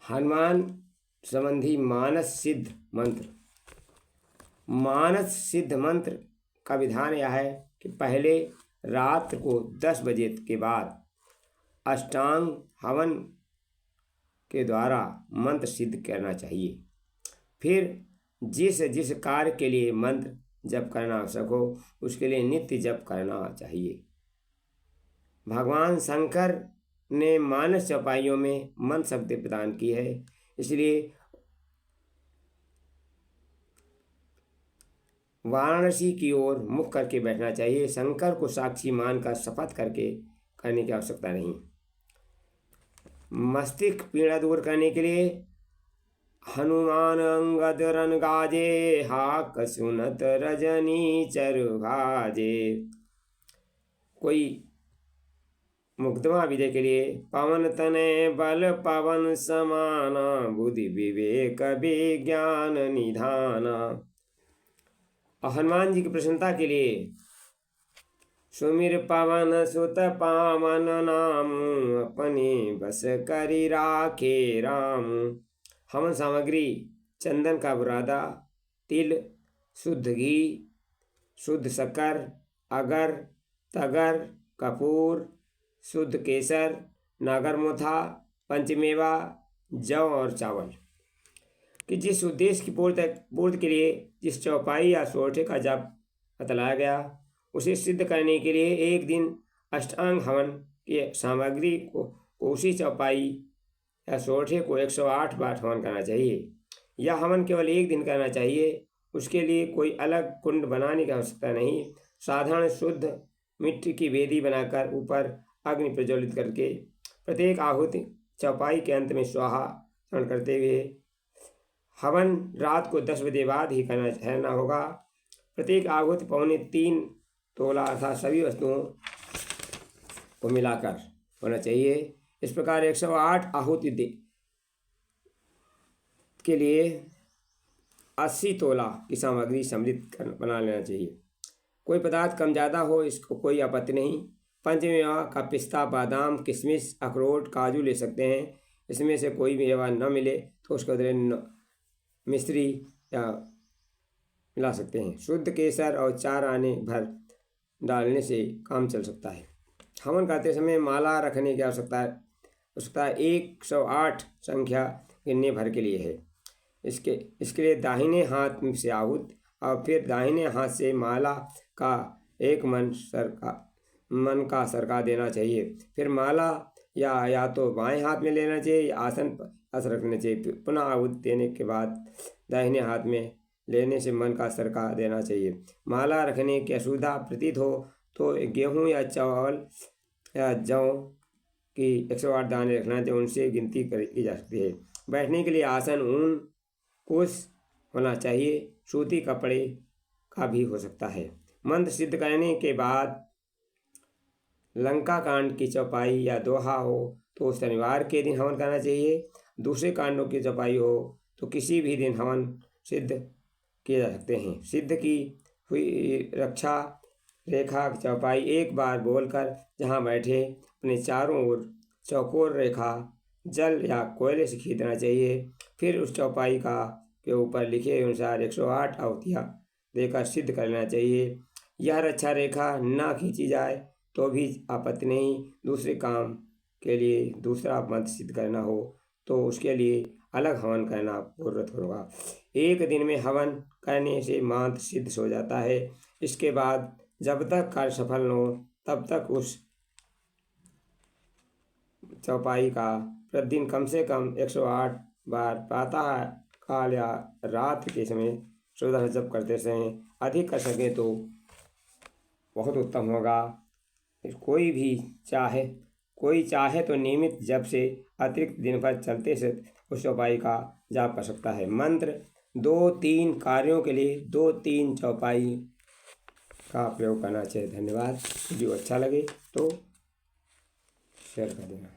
हनुमान संबंधी मानस सिद्ध मंत्र। मानस सिद्ध मंत्र का विधान यह है कि पहले रात को 10 बजे के बाद अष्टांग हवन के द्वारा मंत्र सिद्ध करना चाहिए। फिर जिस जिस कार्य के लिए मंत्र जप करना आवश्यक हो उसके लिए नित्य जप करना चाहिए। भगवान शंकर ने मानस चौपाइयों में मंत्र शक्ति प्रदान की है, इसलिए वाराणसी की ओर मुख करके बैठना चाहिए। शंकर को साक्षी मानकर शपथ करके करने की आवश्यकता नहीं। मस्तिष्क पीड़ा दूर करने के लिए हनुमान अंगद रन गाजे, हाक सुनत रजनी चर भाजे। कोई मुकदमा विजय के लिए पवन तनय बल पवन समाना, बुद्धि विवेक विज्ञान निधाना। हनुमान जी की प्रसन्नता के लिए सुमिर पवन सुत पावन नाम, अपने बस करी राखे राम। हवन सामग्री चंदन का बुरादा, तिल, शुद्ध घी, शुद्ध शक्कर, अगर, तगर, कपूर, शुद्ध केसर, नागरमोथा, पंचमेवा, जौ और चावल। कि जिस उद्देश्य की पूर्ति के लिए जिस चौपाई या सोरठे का जप बतलाया गया उसे सिद्ध करने के लिए एक दिन अष्टांग हवन की सामग्री को उसी चौपाई या सोरठे को 108 बार हवन करना चाहिए। यह हवन केवल एक दिन करना चाहिए। उसके लिए कोई अलग कुंड बनाने की आवश्यकता नहीं। साधारण शुद्ध मिट्टी की वेदी बनाकर ऊपर अग्नि प्रज्वलित करके प्रत्येक आहुति चौपाई के अंत में स्वाहा स्मरण करते हुए हवन रात को 10 बजे बाद ही करना होगा। प्रत्येक आहुति 3.25 तोला अर्थात सभी वस्तुओं को मिलाकर होना चाहिए। इस प्रकार 108 आहुति के लिए 80 तोला की सामग्री सम्मिलित बना लेना चाहिए। कोई पदार्थ कम ज़्यादा हो इसको कोई आपत्ति नहीं। पंचमेवा का पिस्ता, बादाम, किशमिश, अखरोट, काजू ले सकते हैं। इसमें से कोई भी मेवा न मिले तो उसको मिश्री या मिला सकते हैं। शुद्ध केसर और 4 आने भर डालने से काम चल सकता है। हवन करते समय माला रखने की आवश्यकता 108 संख्या गिनने भर के लिए है। इसके लिए दाहिने हाथ से आहूत और फिर दाहिने हाथ से माला का एक मन का सरका देना चाहिए। फिर माला या तो बाएं हाथ में लेना चाहिए या आसन पर रखना चाहिए। पुनः आहूति देने के बाद दाहिने हाथ में लेने से मन का सरका देना चाहिए। माला रखने की असुविधा प्रतीत हो तो गेहूँ या चावल या जौ की 108 दाने रखना चाहिए, उनसे गिनती की जा सकती है। बैठने के लिए आसन ऊन कुश होना चाहिए, सूती कपड़े का भी हो सकता है। मंत्र सिद्ध करने के बाद लंका कांड की चौपाई या दोहा हो तो शनिवार के दिन हवन करना चाहिए। दूसरे कांडों की चौपाई हो तो किसी भी दिन हवन सिद्ध किए जा सकते हैं। सिद्ध की हुई रक्षा रेखा चौपाई एक बार बोलकर जहाँ बैठे अपने चारों ओर चौकोर रेखा जल या कोयले से खींचना चाहिए। फिर उस चौपाई के ऊपर लिखे अनुसार 108 आहुतियाँ देकर सिद्ध करना चाहिए। यह रक्षा रेखा ना खींची जाए तो भी आपत्ति नहीं। दूसरे काम के लिए दूसरा मंत्र सिद्ध करना हो तो उसके लिए अलग हवन करना पूर्वत होगा। एक दिन में हवन करने से मंत्र सिद्ध हो जाता है। इसके बाद जब तक कार्य सफल न हो तब तक उस चौपाई का प्रतिदिन कम से कम 108 बार प्रातः काल या रात के समय श्रद्धा जप करते समय अधिक कर सकें तो बहुत उत्तम होगा। कोई चाहे तो नियमित जप से अतिरिक्त दिन भर चलते से उस चौपाई का जाप कर सकता है। मंत्र 2-3 कार्यों के लिए 2-3 चौपाई का प्रयोग करना चाहिए। धन्यवाद। वीडियो अच्छा लगे तो शेयर कर देना।